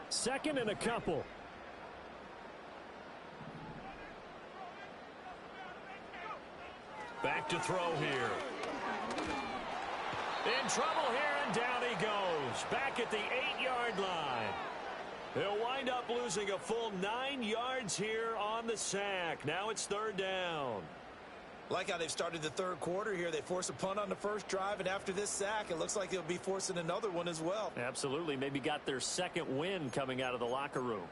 Second and a couple. Back to throw here. In trouble here, and down he goes. Back at the 8-yard line. They'll wind up losing a full 9 yards here on the sack. Now it's 3rd down. Like how they've started the 3rd quarter here. They force a punt on the first drive, and after this sack, it looks like they'll be forcing another one as well. Absolutely. Maybe got their 2nd win coming out of the locker room.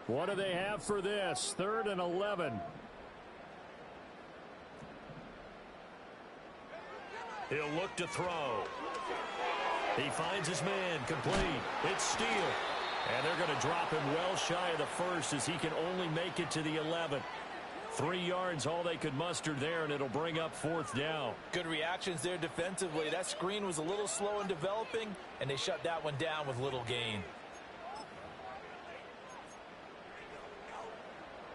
What do they have for this? 3rd and 11. He'll look to throw. He finds his man, complete. It's Steele. And they're going to drop him well shy of the first as he can only make it to the 11. 3 yards, all they could muster there, and it'll bring up 4th down. Good reactions there defensively. That screen was a little slow in developing, and they shut that one down with little gain.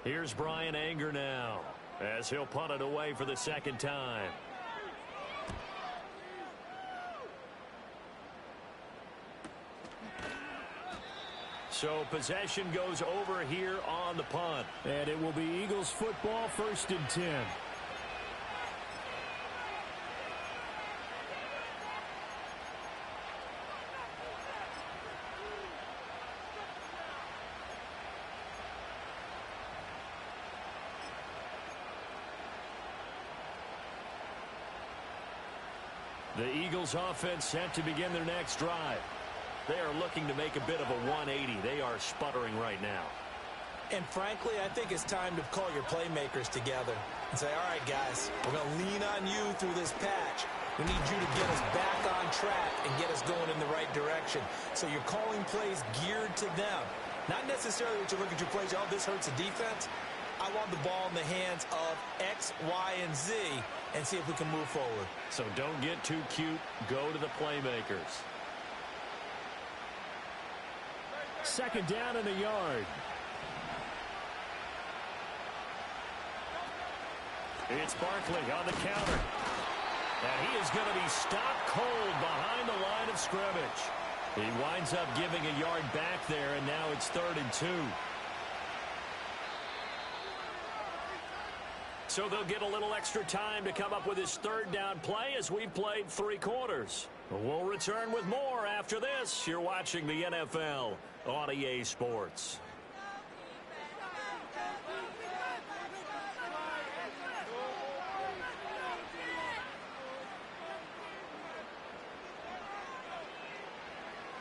Here's Brian Anger now as he'll punt it away for the 2nd time. So possession goes over here on the punt. And it will be Eagles football, 1st and 10. The Eagles offense set to begin their next drive. They are looking to make a bit of a 180. They are sputtering right now. And frankly, I think it's time to call your playmakers together and say, all right, guys, we're going to lean on you through this patch. We need you to get us back on track and get us going in the right direction. So you're calling plays geared to them. Not necessarily what you look at your plays, oh, this hurts the defense. I want the ball in the hands of X, Y, and Z and see if we can move forward. So don't get too cute. Go to the playmakers. 2nd down and a yard. It's Barkley on the counter. And he is going to be stopped cold behind the line of scrimmage. He winds up giving a yard back there, and now it's 3rd and 2. So they'll get a little extra time to come up with his 3rd down play as we've played 3 quarters. We'll return with more after this. You're watching the NFL on EA Sports.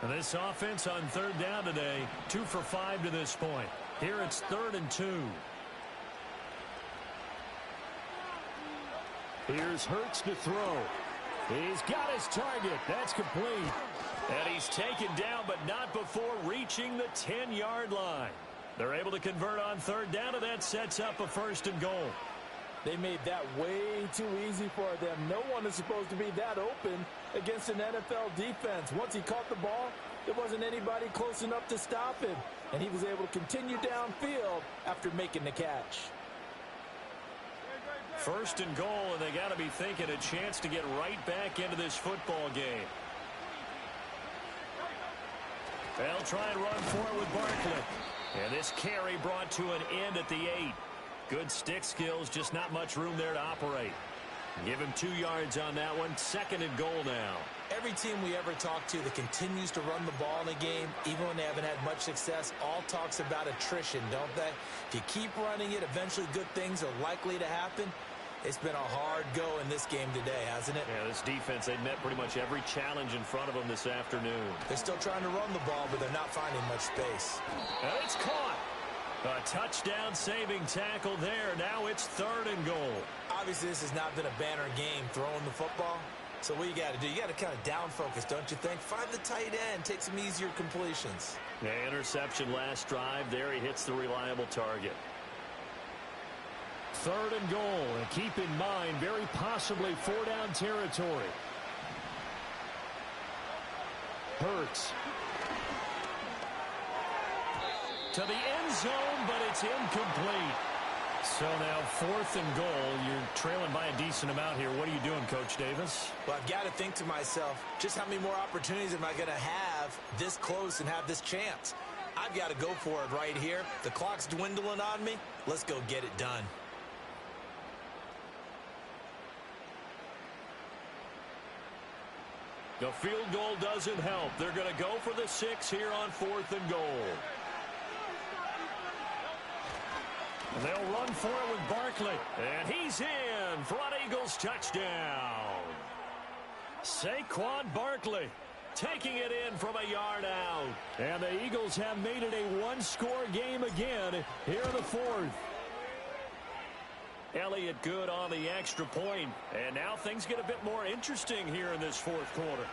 And this offense on 3rd down today, 2 for 5 to this point. Here it's 3rd and 2. Here's Hurts to throw. He's got his target. That's complete. And he's taken down, but not before reaching the 10-yard line. They're able to convert on 3rd down, and that sets up a 1st and goal. They made that way too easy for them. No one is supposed to be that open against an NFL defense. Once he caught the ball, there wasn't anybody close enough to stop him. And he was able to continue downfield after making the catch. 1st and goal, and they got to be thinking a chance to get right back into this football game. They'll try and run for it with Barkley. And this carry brought to an end at the 8. Good stick skills, just not much room there to operate. Give him 2 yards on that one. 2nd and goal now. Every team we ever talk to that continues to run the ball in a game, even when they haven't had much success, all talks about attrition, don't they? If you keep running it, eventually good things are likely to happen. It's been a hard go in this game today, hasn't it? Yeah, this defense, they met pretty much every challenge in front of them this afternoon. They're still trying to run the ball, but they're not finding much space. And it's caught. A touchdown-saving tackle there. Now it's 3rd and goal. Obviously, this has not been a banner game throwing the football. So what you got to do, you got to kind of down focus, don't you think? Find the tight end, take some easier completions. Yeah, interception last drive. There he hits the reliable target. 3rd and goal, and keep in mind, very possibly 4-down territory. Hurts. To the end zone, but it's incomplete. So now 4th and goal. You're trailing by a decent amount here. What are you doing, Coach Davis? Well, I've got to think to myself, just how many more opportunities am I going to have this close and have this chance? I've got to go for it right here. The clock's dwindling on me. Let's go get it done. The field goal doesn't help. They're going to go for the 6 here on 4th and goal. And they'll run for it with Barkley. And he's in for an Eagles touchdown. Saquon Barkley taking it in from a yard out. And the Eagles have made it a 1-score game again here in the 4th. Elliott good on the extra point. And now things get a bit more interesting here in this 4th quarter.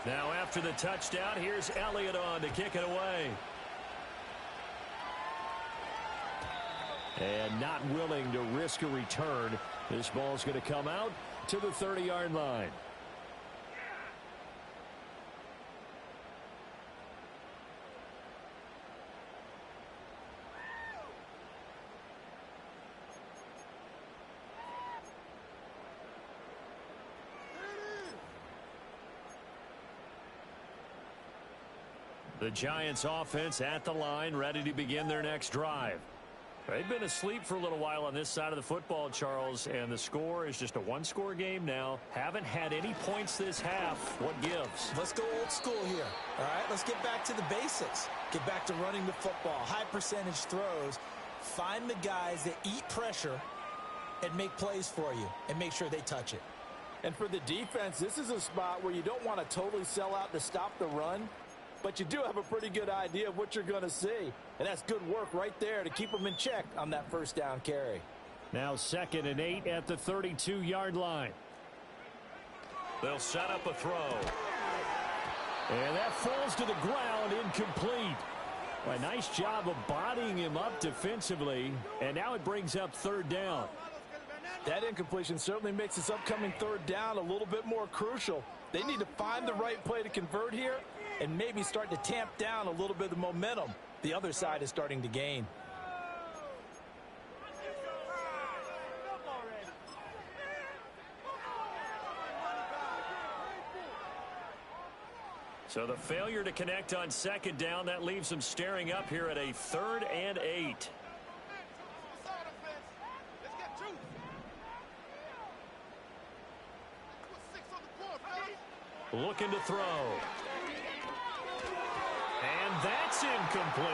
Now after the touchdown, here's Elliott on to kick it away. And not willing to risk a return. This ball's going to come out to the 30-yard line. The Giants offense at the line, ready to begin their next drive. They've been asleep for a little while on this side of the football, Charles, and the score is just a one-score game now. Haven't had any points this half. What gives? Let's go old school here. All right, let's get back to the basics. Get back to running the football, high percentage throws. Find the guys that eat pressure and make plays for you and make sure they touch it. And for the defense, this is a spot where you don't want to totally sell out to stop the run, but you do have a pretty good idea of what you're going to see. And that's good work right there to keep them in check on that first down carry. Now 2nd and 8 at the 32-yard line. They'll set up a throw. And that falls to the ground, incomplete. Well, a nice job of bodying him up defensively. And now it brings up 3rd down. That incompletion certainly makes this upcoming 3rd down a little bit more crucial. They need to find the right play to convert here and maybe start to tamp down a little bit of the momentum the other side is starting to gain. So the failure to connect on 2nd down, that leaves them staring up here at a 3rd and 8. Looking to throw. And that's incomplete.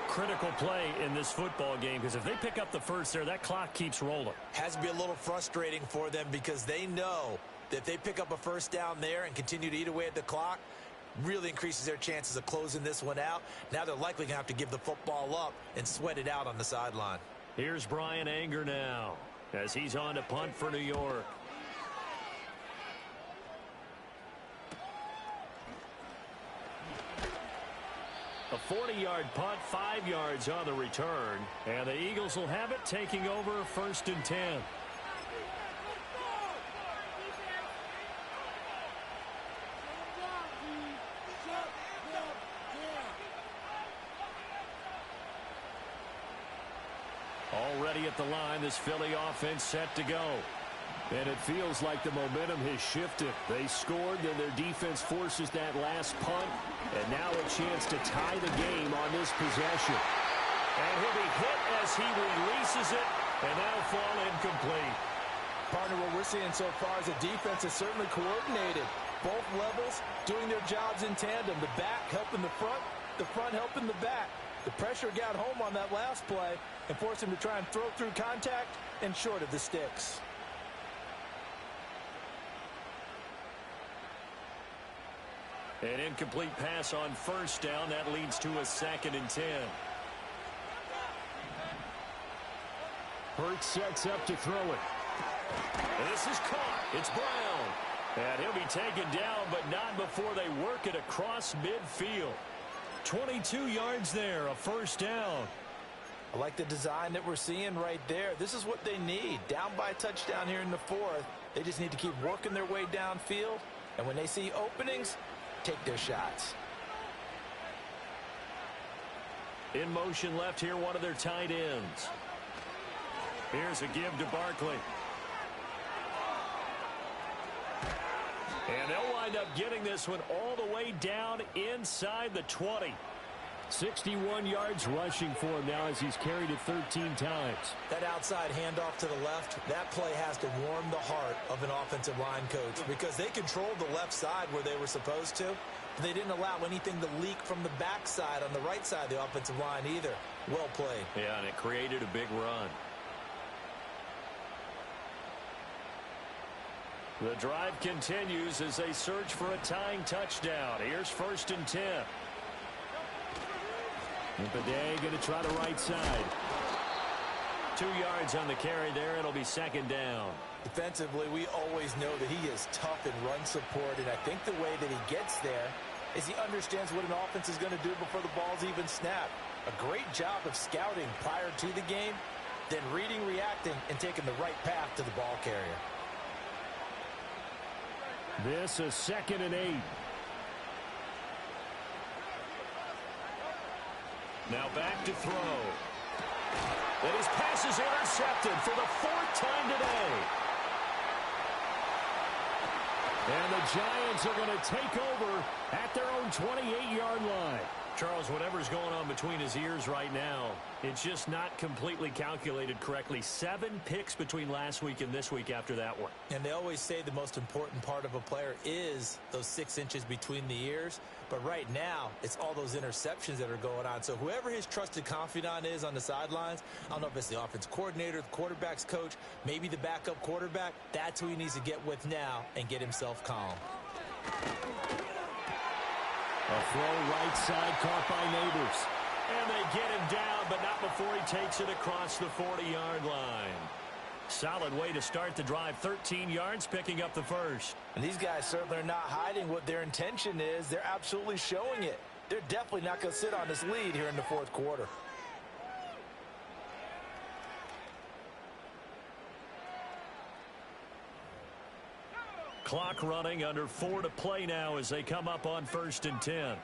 Critical play in this football game, because if they pick up the first there, that clock keeps rolling. Has to be a little frustrating for them because they know that if they pick up a first down there and continue to eat away at the clock, really increases their chances of closing this one out. Now they're likely going to have to give the football up and sweat it out on the sideline. Here's Brian Anger now as he's on to punt for New York. A 40-yard punt, 5 yards on the return. And the Eagles will have it, taking over 1st and 10. Already at the line, this Philly offense set to go. And it feels like the momentum has shifted. They scored, then their defense forces that last punt. And now a chance to tie the game on this possession. And he'll be hit as he releases it, and that'll fall incomplete. Partner, what we're seeing so far is the defense is certainly coordinated. Both levels doing their jobs in tandem. The back helping the front helping the back. The pressure got home on that last play and forced him to try and throw through contact and short of the sticks. An incomplete pass on 1st down. That leads to a 2nd and 10. Hurts sets up to throw it. And this is caught. It's Brown. And he'll be taken down, but not before they work it across midfield. 22 yards there, a 1st down. I like the design that we're seeing right there. This is what they need. Down by a touchdown here in the 4th. They just need to keep working their way downfield. And when they see openings, take their shots. In motion left here, one of their tight ends. Here's a give to Barkley. And they'll wind up getting this one all the way down inside the 20. 61 yards rushing for him now as he's carried it 13 times. That outside handoff to the left, that play has to warm the heart of an offensive line coach because they controlled the left side where they were supposed to. They didn't allow anything to leak from the backside on the right side of the offensive line either. Well played. Yeah, and it created a big run. The drive continues as they search for a tying touchdown. Here's 1st and 10. Day going to try the right side. 2 yards on the carry there. It'll be second down. Defensively, we always know that he is tough in run support, and I think the way that he gets there is he understands what an offense is going to do before the ball's even snapped. A great job of scouting prior to the game, then reading, reacting, and taking the right path to the ball carrier. This is 2nd and 8. Now back to throw. And his pass is intercepted for the 4th time today. And the Giants are going to take over at their own 28-yard line. Charles, whatever's going on between his ears right now, it's just not completely calculated correctly. 7 picks between last week and this week after that one. And they always say the most important part of a player is those 6 inches between the ears. But right now, it's all those interceptions that are going on. So whoever his trusted confidant is on the sidelines, I don't know if it's the offense coordinator, the quarterback's coach, maybe the backup quarterback, that's who he needs to get with now and get himself calm. A throw right side caught by Neighbors. And they get him down, but not before he takes it across the 40-yard line. Solid way to start the drive. 13 yards, picking up the first. And these guys certainly are not hiding what their intention is. They're absolutely showing it. They're definitely not going to sit on this lead here in the 4th quarter. Clock running, under 4 to play now as they come up on 1st and 10. Yeah,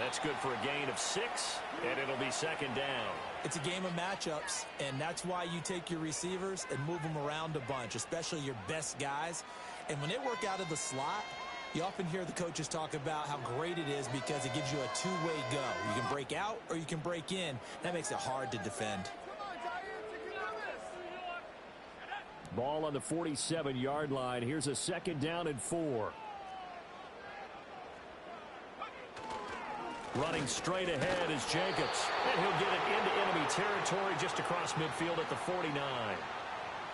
that's good for a gain of 6, and it'll be second down. It's a game of matchups, and that's why you take your receivers and move them around a bunch, especially your best guys. And when they work out of the slot, you often hear the coaches talk about how great it is because it gives you a two-way go. You can break out or you can break in. That makes it hard to defend. Ball on the 47-yard line. Here's a 2nd down and 4. Running straight ahead is Jacobs. And he'll get it into enemy territory just across midfield at the 49.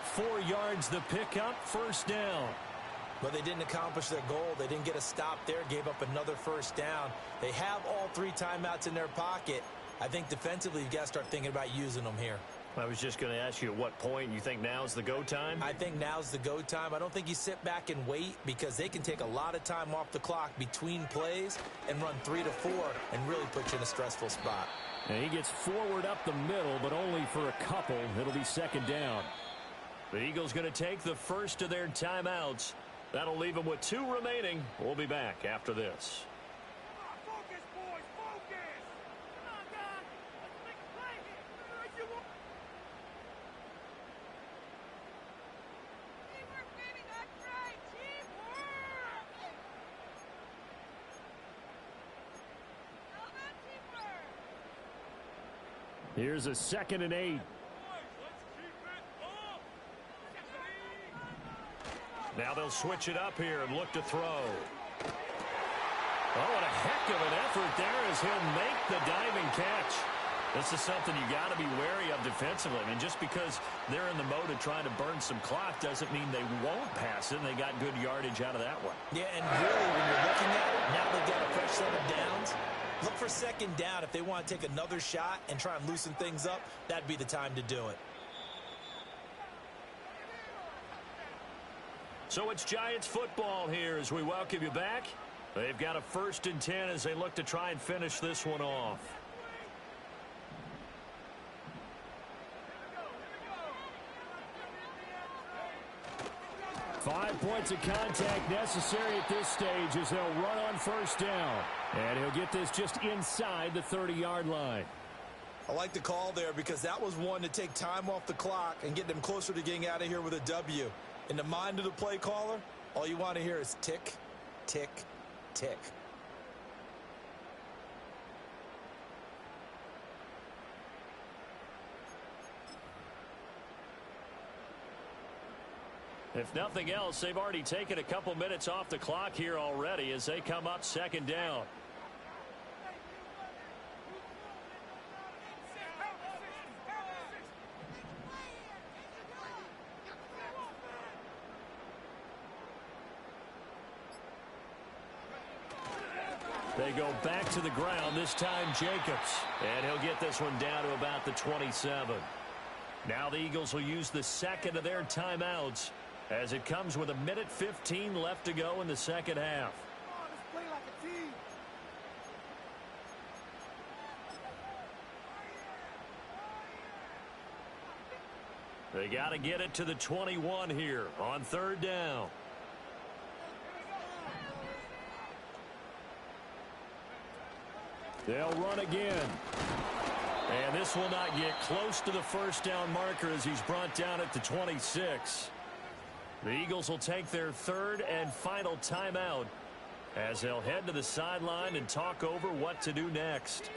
4 yards the pickup, 1st down. But they didn't accomplish their goal. They didn't get a stop there, gave up another 1st down. They have all 3 timeouts in their pocket. I think defensively you've got to start thinking about using them here. I was just going to ask you at what point you think now's the go time? I think now's the go time. I don't think you sit back and wait because they can take a lot of time off the clock between plays and run 3 to 4 and really put you in a stressful spot. And he gets forward up the middle, but only for a couple. It'll be 2nd down. The Eagles going to take the first of their timeouts. That'll leave them with 2 remaining. We'll be back after this. Focus, boys, focus! Come on, guys! Let's make a play here! Teamwork, baby, that's right! Teamwork! How about teamwork? Here's a 2nd and 8. Now they'll switch it up here and look to throw. Oh, what a heck of an effort there as he'll make the diving catch. This is something you got to be wary of defensively. I mean, just because they're in the mode of trying to burn some clock doesn't mean they won't pass it, and they got good yardage out of that one. Yeah, and really, when you're looking at it, now they've got a fresh set of downs. Look for 2nd down. If they want to take another shot and try and loosen things up, that'd be the time to do it. So it's Giants football here as we welcome you back. They've got a 1st and 10 as they look to try and finish this one off. Five points of contact necessary at this stage as they'll run on 1st down. And he'll get this just inside the 30-yard line. I like the call there because that was one to take time off the clock and get them closer to getting out of here with a W. In the mind of the play caller, all you want to hear is tick, tick, tick. If nothing else, they've already taken a couple minutes off the clock here already as they come up 2nd down. They go back to the ground, this time Jacobs. And he'll get this one down to about the 27. Now the Eagles will use the second of their timeouts as it comes with 1:15 left to go in the second half. Come on, let's play like a team. They got to get it to the 21 here on third down. They'll run again. And this will not get close to the first down marker as he's brought down at the 26. The Eagles will take their third and final timeout as they'll head to the sideline and talk over what to do next.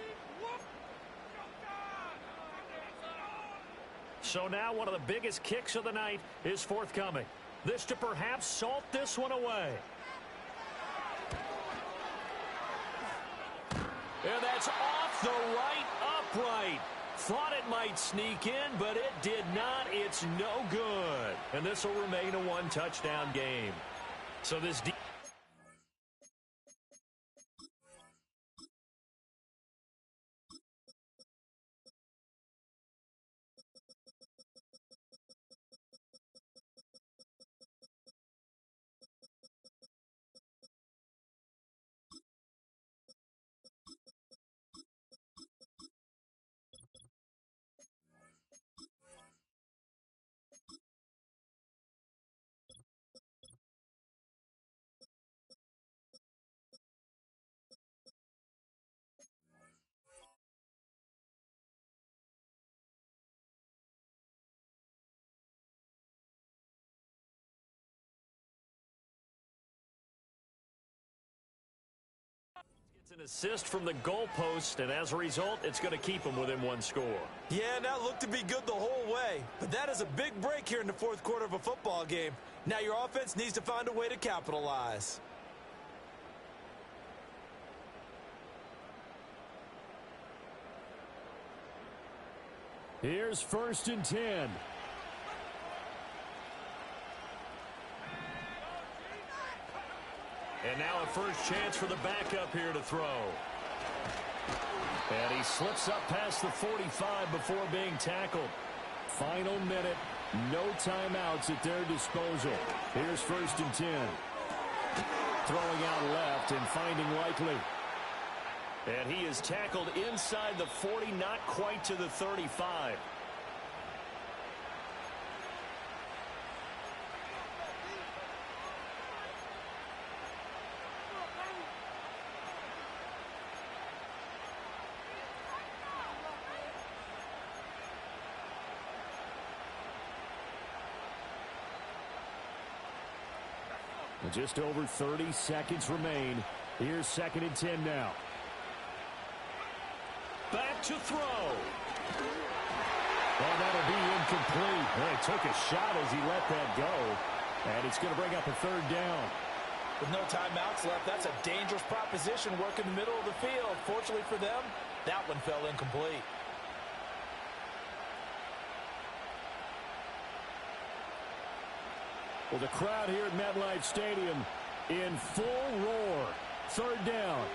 So now one of the biggest kicks of the night is forthcoming. This to perhaps salt this one away. And that's off the right upright. Thought it might sneak in, but it did not. It's no good. And this will remain a one-touchdown game. So this gets an assist from the goalpost, and as a result, it's going to keep them within one score. Yeah, and that looked to be good the whole way. But that is a big break here in the fourth quarter of a football game. Now your offense needs to find a way to capitalize. Here's 1st and 10. And now a first chance for the backup here to throw. And he slips up past the 45 before being tackled. Final minute. No timeouts at their disposal. Here's 1st and 10. Throwing out left and finding Likely. And he is tackled inside the 40, not quite to the 35. Just over 30 seconds remain. Here's 2nd and 10 now. Back to throw. And that'll be incomplete. He took a shot as he let that go. And it's going to bring up a third down. With no timeouts left, that's a dangerous proposition working the middle of the field. Fortunately for them, that one fell incomplete. Well, the crowd here at MetLife Stadium in full roar. Third down.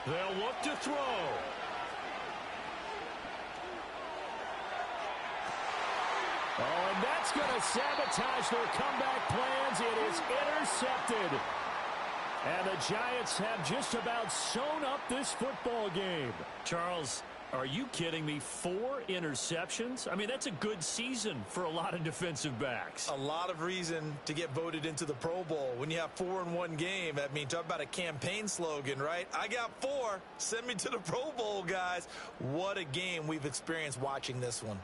They'll look to throw. Oh, and that's going to sabotage their comeback plans. It is intercepted. And the Giants have just about sewn up this football game. Charles, are you kidding me? 4 interceptions? I mean, that's a good season for a lot of defensive backs. A lot of reason to get voted into the Pro Bowl. When you have 4 in one game, I mean, talk about a campaign slogan, right? I got 4. Send me to the Pro Bowl, guys. What a game we've experienced watching this one.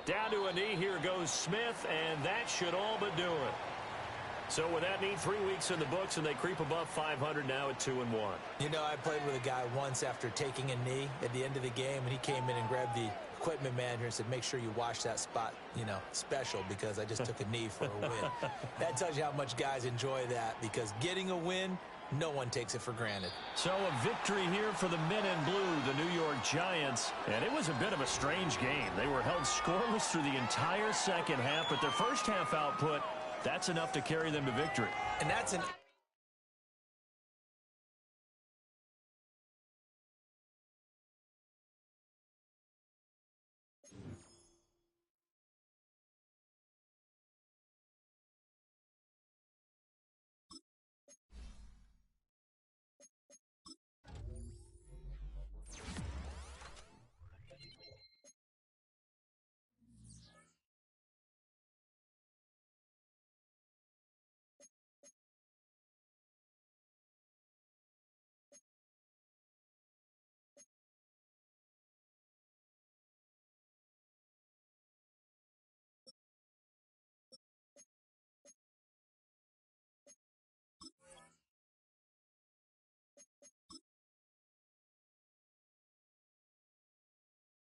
Down to a knee, here goes Smith, and that should all but do it. So with that need, 3 weeks in the books, and they creep above 500 now at 2-1. You know, I played with a guy once after taking a knee at the end of the game, and he came in and grabbed the equipment manager and said, make sure you wash that spot, you know, special, because I just took a knee for a win. That tells you how much guys enjoy that, because getting a win no one takes it for granted. So a victory here for the men in blue, the New York Giants. And it was a bit of a strange game. They were held scoreless through the entire second half, but their first half output, that's enough to carry them to victory. And that's an